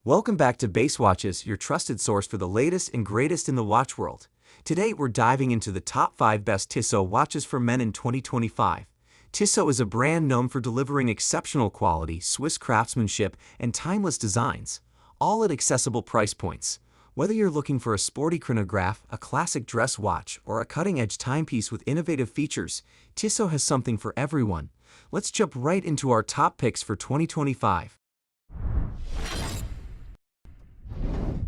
Welcome back to Base Watches, your trusted source for the latest and greatest in the watch world. Today we're diving into the top 5 best Tissot watches for men in 2025. Tissot is a brand known for delivering exceptional quality, Swiss craftsmanship, and timeless designs, all at accessible price points. Whether you're looking for a sporty chronograph, a classic dress watch, or a cutting-edge timepiece with innovative features, Tissot has something for everyone. Let's jump right into our top picks for 2025.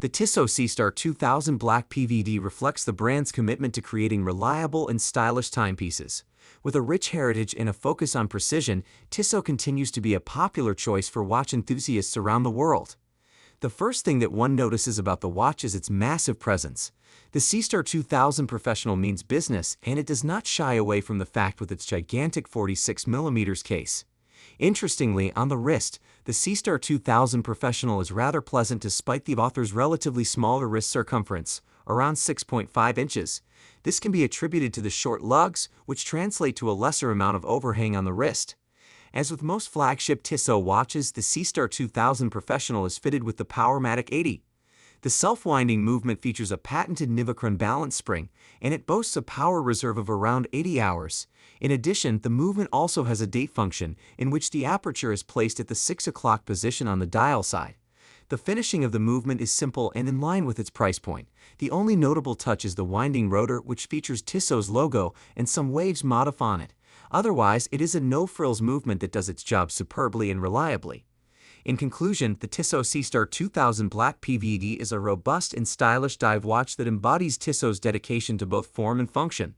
The Tissot Seastar 2000 Black PVD reflects the brand's commitment to creating reliable and stylish timepieces. With a rich heritage and a focus on precision, Tissot continues to be a popular choice for watch enthusiasts around the world. The first thing that one notices about the watch is its massive presence. The Seastar 2000 Professional means business, and it does not shy away from the fact with its gigantic 46mm case. Interestingly, on the wrist, the Seastar 2000 Professional is rather pleasant despite the author's relatively smaller wrist circumference, around 6.5 inches. This can be attributed to the short lugs, which translate to a lesser amount of overhang on the wrist. As with most flagship Tissot watches, the Seastar 2000 Professional is fitted with the Powermatic 80. The self-winding movement features a patented Nivacron balance spring, and it boasts a power reserve of around 80 hours. In addition, the movement also has a date function, in which the aperture is placed at the 6 o'clock position on the dial side. The finishing of the movement is simple and in line with its price point. The only notable touch is the winding rotor, which features Tissot's logo and some waves motif on it. Otherwise, it is a no-frills movement that does its job superbly and reliably. In conclusion, the Tissot Seastar 2000 Black PVD is a robust and stylish dive watch that embodies Tissot's dedication to both form and function.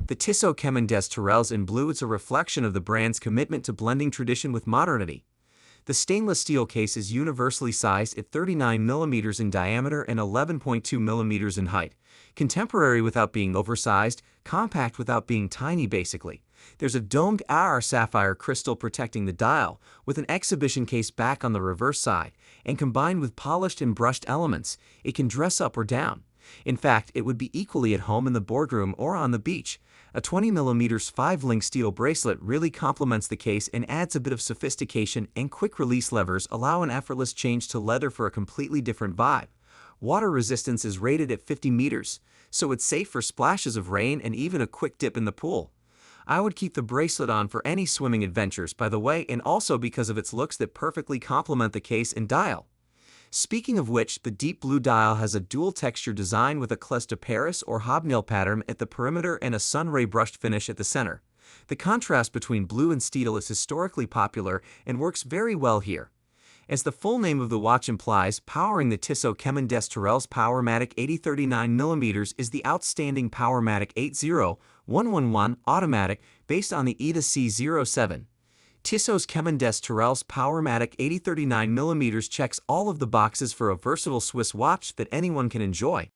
The Tissot Chemin des Tourelles in blue is a reflection of the brand's commitment to blending tradition with modernity. The stainless steel case is universally sized at 39mm in diameter and 11.2mm in height. Contemporary without being oversized, compact without being tiny basically. There's a domed AR sapphire crystal protecting the dial, with an exhibition case back on the reverse side, and combined with polished and brushed elements, it can dress up or down. In fact, it would be equally at home in the boardroom or on the beach. A 20mm 5-link steel bracelet really complements the case and adds a bit of sophistication, and quick-release levers allow an effortless change to leather for a completely different vibe. Water resistance is rated at 50 meters, so it's safe for splashes of rain and even a quick dip in the pool. I would keep the bracelet on for any swimming adventures, by the way, and also because of its looks that perfectly complement the case and dial. Speaking of which, the deep blue dial has a dual texture design with a clé de Paris or hobnail pattern at the perimeter and a sunray brushed finish at the center. The contrast between blue and steel is historically popular and works very well here. As the full name of the watch implies, powering the Tissot Chemin des Tourelles Powermatic 80-39mm is the outstanding Powermatic 80-111 automatic based on the ETA C07. Tissot's Chemin des Tourelles Powermatic 80-39mm checks all of the boxes for a versatile Swiss watch that anyone can enjoy.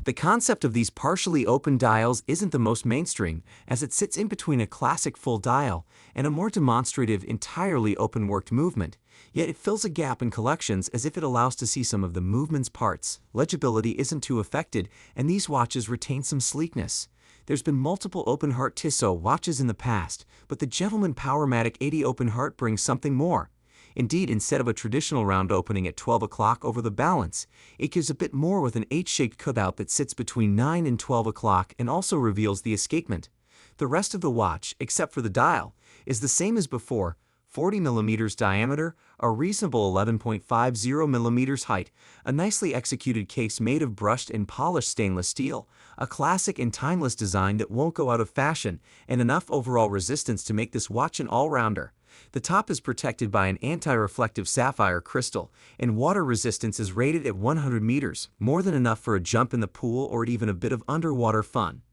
The concept of these partially open dials isn't the most mainstream, as it sits in between a classic full dial and a more demonstrative entirely open-worked movement, yet it fills a gap in collections as if it allows to see some of the movement's parts. Legibility isn't too affected, and these watches retain some sleekness. There's been multiple open-heart Tissot watches in the past, but the Gentleman Powermatic 80 open heart brings something more. Indeed, instead of a traditional round opening at 12 o'clock over the balance, it gives a bit more with an H-shaped cutout that sits between 9 and 12 o'clock and also reveals the escapement. The rest of the watch, except for the dial, is the same as before: 40mm diameter, a reasonable 11.50mm height, a nicely executed case made of brushed and polished stainless steel, a classic and timeless design that won't go out of fashion, and enough overall resistance to make this watch an all-rounder. The top is protected by an anti-reflective sapphire crystal, and water resistance is rated at 100 meters, more than enough for a jump in the pool or even a bit of underwater fun.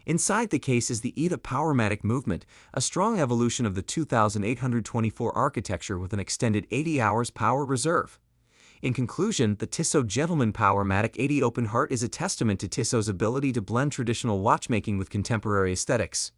Inside the case is the ETA Powermatic movement, a strong evolution of the 2824 architecture with an extended 80 hours power reserve. In conclusion, the Tissot Gentleman Powermatic 80 open heart is a testament to Tissot's ability to blend traditional watchmaking with contemporary aesthetics.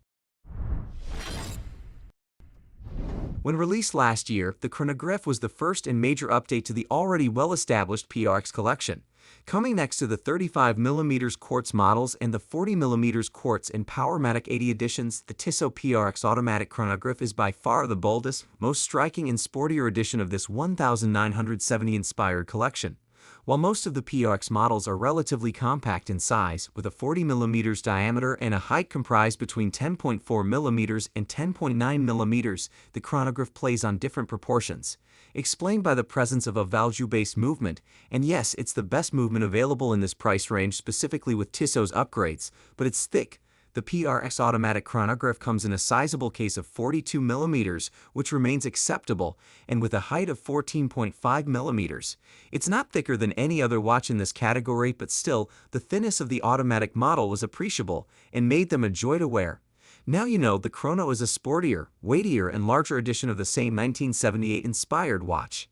When released last year, the chronograph was the first and major update to the already well-established PRX collection. Coming next to the 35mm quartz models and the 40mm quartz in Powermatic 80 editions, the Tissot PRX Automatic Chronograph is by far the boldest, most striking and sportier edition of this 1970-inspired collection. While most of the PRX models are relatively compact in size, with a 40mm diameter and a height comprised between 10.4mm and 10.9mm, the chronograph plays on different proportions, explained by the presence of a value-based movement, and yes, it's the best movement available in this price range specifically with Tissot's upgrades, but it's thick. The PRX Automatic Chronograph comes in a sizable case of 42mm, which remains acceptable, and with a height of 14.5mm. It's not thicker than any other watch in this category, but still, the thinness of the automatic model was appreciable and made them a joy to wear. Now you know the Chrono is a sportier, weightier, and larger edition of the same 1978-inspired watch.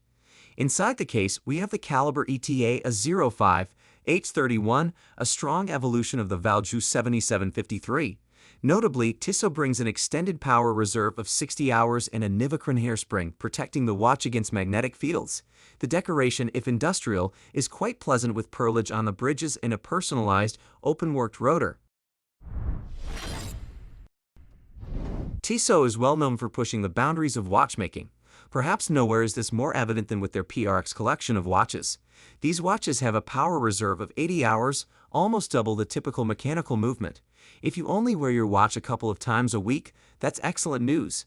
Inside the case, we have the caliber ETA A05 H31, a strong evolution of the Valjoux 7753. Notably, Tissot brings an extended power reserve of 60 hours and a Nivacron hairspring, protecting the watch against magnetic fields. The decoration, if industrial, is quite pleasant with perlage on the bridges and a personalized, open-worked rotor. Tissot is well known for pushing the boundaries of watchmaking. Perhaps nowhere is this more evident than with their PRX collection of watches. These watches have a power reserve of 80 hours, almost double the typical mechanical movement. If you only wear your watch a couple of times a week, that's excellent news.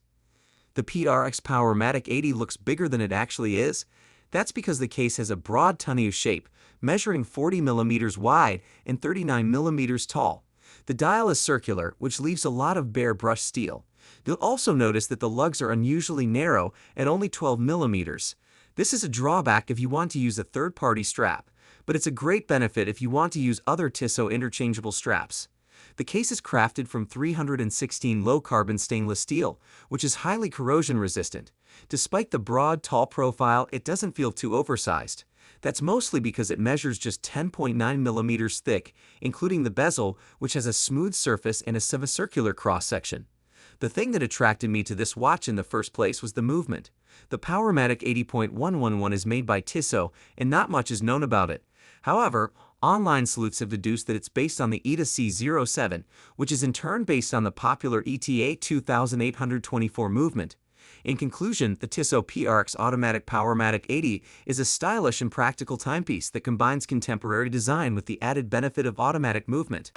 The PRX Powermatic 80 looks bigger than it actually is. That's because the case has a broad tonneau shape, measuring 40mm wide and 39mm tall. The dial is circular, which leaves a lot of bare brushed steel. You'll also notice that the lugs are unusually narrow at only 12mm. This is a drawback if you want to use a third-party strap, but it's a great benefit if you want to use other Tissot interchangeable straps. The case is crafted from 316 low-carbon stainless steel, which is highly corrosion-resistant. Despite the broad, tall profile, it doesn't feel too oversized. That's mostly because it measures just 10.9mm thick, including the bezel, which has a smooth surface and a semicircular cross-section. The thing that attracted me to this watch in the first place was the movement. The Powermatic 80.111 is made by Tissot, and not much is known about it. However, online sleuths have deduced that it's based on the ETA C07, which is in turn based on the popular ETA 2824 movement. In conclusion, the Tissot PRX Automatic Powermatic 80 is a stylish and practical timepiece that combines contemporary design with the added benefit of automatic movement.